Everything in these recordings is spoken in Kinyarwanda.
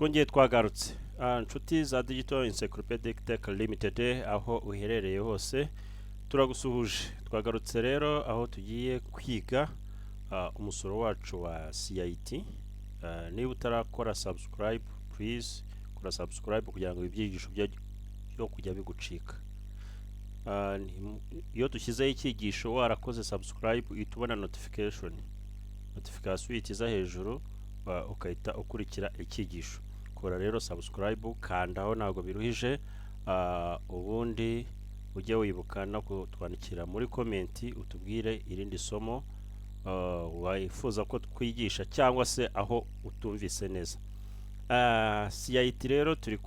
twongeye twagarutse inshuti za Digital Encyclopedic Tech Limited aho uherereye hose turagusuhuje. Twagarutse rero aho tugiye kwiga umusoro wacu wa CIT. Niba utarakora subscribe, please kora subscribe kugira ngo ibyigisho byo kujya bigucika. Iyo dushyizeho icyigisho warakoze subscribe itubona notification ihita hejuru ukahita ukurikira icyigisho. Kora rero subscribe, kandaho ntabwo biruhije, ubundi ujye wibuka no kutwandikira muri comment utubwire irindi somo wifuza ko twigisha cyangwa se aho utumvise neza. CIT rero turi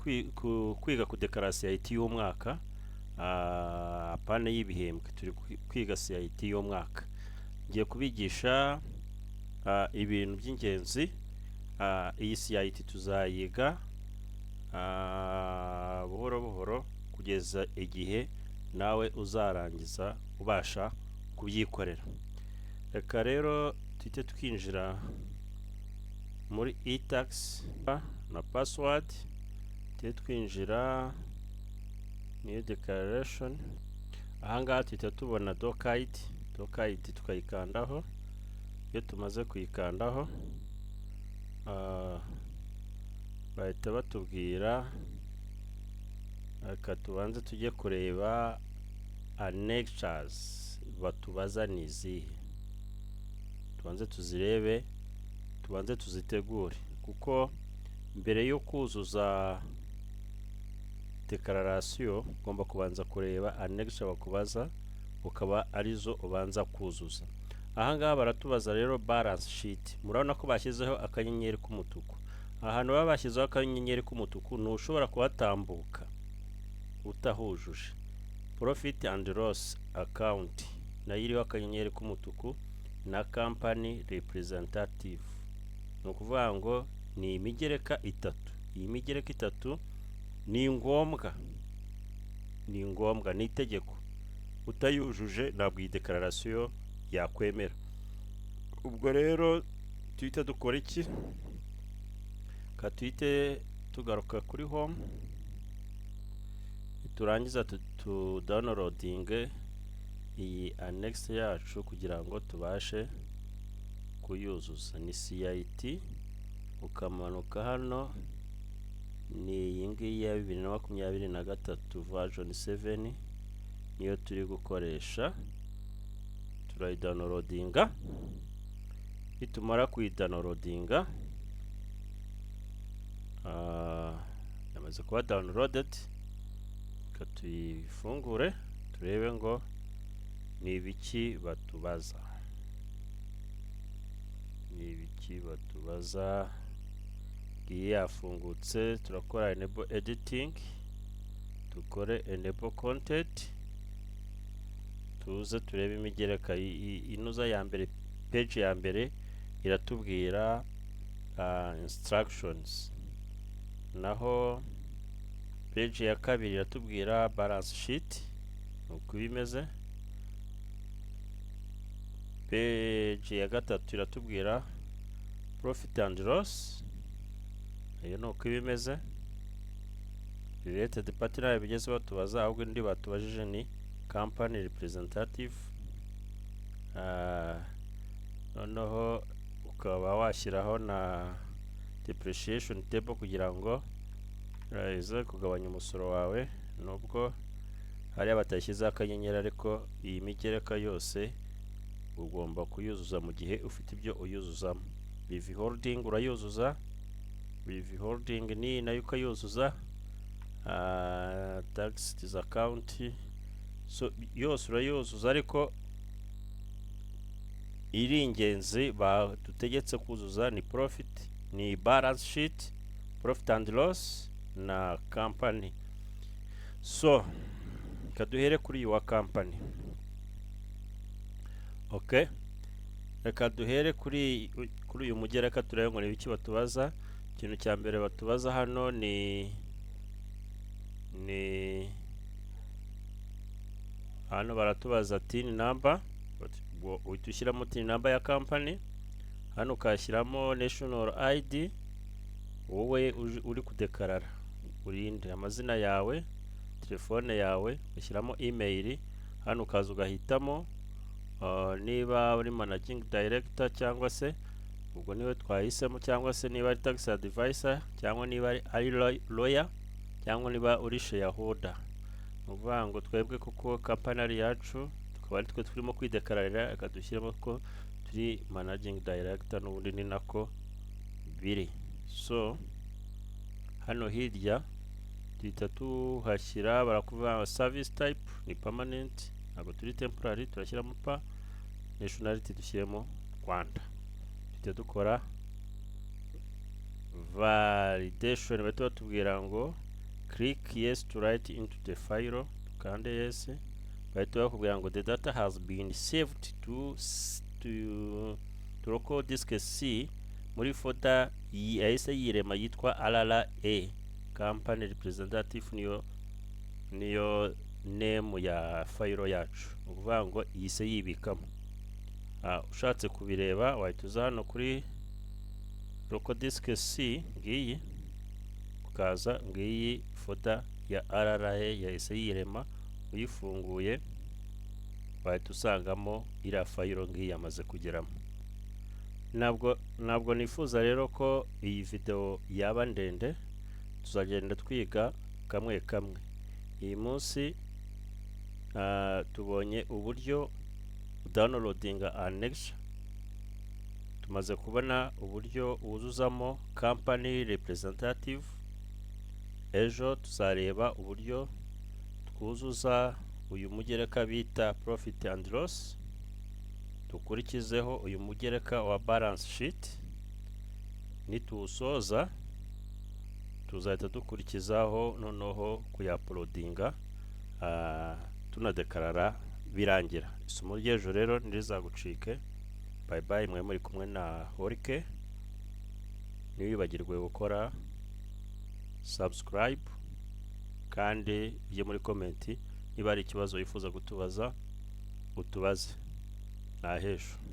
kwiga kudekara CIT y'umwaka, apana y'ibihembwe, turi kwiga CIT y'umwaka. Ngiye kubigisha ibintu by'ingenzi. Iyi CIT tuzayiga buhoro buhoro kugeza igihe nawe uzarangiza ubasha kubyikorera. Reka rero tuhite twinjira muri e-tax na password, tuhite twinjira new declaration. Ahangaha tuhita tubona doc-id tukayikandaho. Iyo tumaze kuyikandaho bahita batubwira, reka tubanze tujye kureba annexures batubaza ni izihe. Tubanze tuzirebe, tubanze tuzitegure, kuko mbere yo kuzuza declaration ugomba kubanza kureba annexure bakubaza, ukaba arizo ubanza kuzuza. Ahangaha baratubaza rero balance sheet. Murabona ko bashyizeho akanyenyeri k'umutuku. Ahantu baba bashyizeho akanyenyeri k'umutuku ntushobora kuhatambuka utahujuje. Profit and loss account nayo iriho akanyenyeri k'umutuku na company representative. Ni ukuvuga ngo ni imigereka itatu. Iyi migereka itatu ni ngombwa, ni itegeko. Utayujuje ntabwo iyi declaration yakwemera. Ubwo rero tuhite dukora iki? Tuhite tugaruka kuri home, turangiza tu downloading iyi annex yacu kugira ngo tubashe kuyuzuza. Ni CIT, ukamanuka hano, ni iyi ngiyi ya 2023 version 7 niyo turi gukoresha. Turayidownloadinga. Nitumara kuyidownloadinga, yamaze kuba downloaded, reka tuyifungure turebe ngo ni ibiki batubaza. Iyi yafungutse, turakora enable editing, dukore enable content, tuze turebe imigereka. Inuza ya mbere, page ya mbere iratubwira instructions, naho page ya kabiri iratubwira balance sheet uko bimeze. Page ya gatatu iratubwira profit and loss, iyo ni uko bimeze. Related party nayo bigeze batubaza, ahubwo ndi batubajije ni company representative. Noneho ukaba washyiraho na depreciation table kugira ngo ize kugabanya umusoro wawe, nubwo hariya batashyizeho akanyenyeri, ariko iyi migereka yose ugomba kuyuzuza mu gihe ufite ibyo uyuzuzamo. Leave holding urayuzuza, leave holding ni nayo ukayuzuza. Tax account yose urayuzuza, ariko iri ingenzi badutegetse kuzuza ni profit, ni balance sheet, profit and loss na company. So kaduhere kuri iyi wa company. Okay, reka duhere kuri uyu mugereka turebe ngo ni iki batubaza. Ikintu cya mbere batubaza hano ni hano baratubaza tin number. Uhita ushyiramo tin number ya company, hano ukashyiramo national ID, wowe uri kudekarara urinde amazina yawe, telefone yawe, ushyiramo email, hano ukaza ugahitamo niba uri managing director cyangwa se ubwo niwe twahisemo, cyangwa se niba ari tax advisor, cyangwa niba ari lawyer, cyangwa niba uri shareholder. Ni ukuvuga ngo twebwe kuko company ari yacu tukaba ari twe turimo kwidekararira, reka dushyiremo ko turi managing director, n'ubundi ni nako biri. So hano hirya duhita tuhashyira, barakuvuga service type ni permanent, ntabwo turi temporary, turashyiramo pa, nationality dushyiremo Rwanda. Duhita dukora validation, bahita batubwira ngo click yes to write into the file, kandi yes, bahita bakubwira ngo the data has been saved to local disk C muri folder yahise yirema yitwa RRA company representative, niyo name ya file yacu. Ni ukuvuga ngo yise yibikamo. Ushatse kubireba wahita uza hano kuri local disk C, ngiyi ukaza ngiyi folder ya RRA yahise yirema, uyifunguye wahita usangamo iriya file ngiyi yamaze kugeramo. Ntabwo nifuza rero ko iyi video yaba ndende, tuzagenda twiga kamwe kamwe. Iyi munsi tubonye uburyo downloadinga annex, tumaze kubona uburyo wuzuzamo company representative. Ejo tuzareba uburyo twuzuza uyu mugereka bita profit and loss, dukurikizeho uyu mugereka wa balance sheet. Nituwusoza tuzahita dukurikizaho noneho kuyaploadinga tunadekarara birangira. Isomo ry'ejo rero ntirizagucike. Bye bye, mwe muri kumwe na Horike. Ntiwibagirwe gukora subscribe, kandi ujye muri comment niba hari ikibazo wifuza kutubaza utubaze. Nahesho.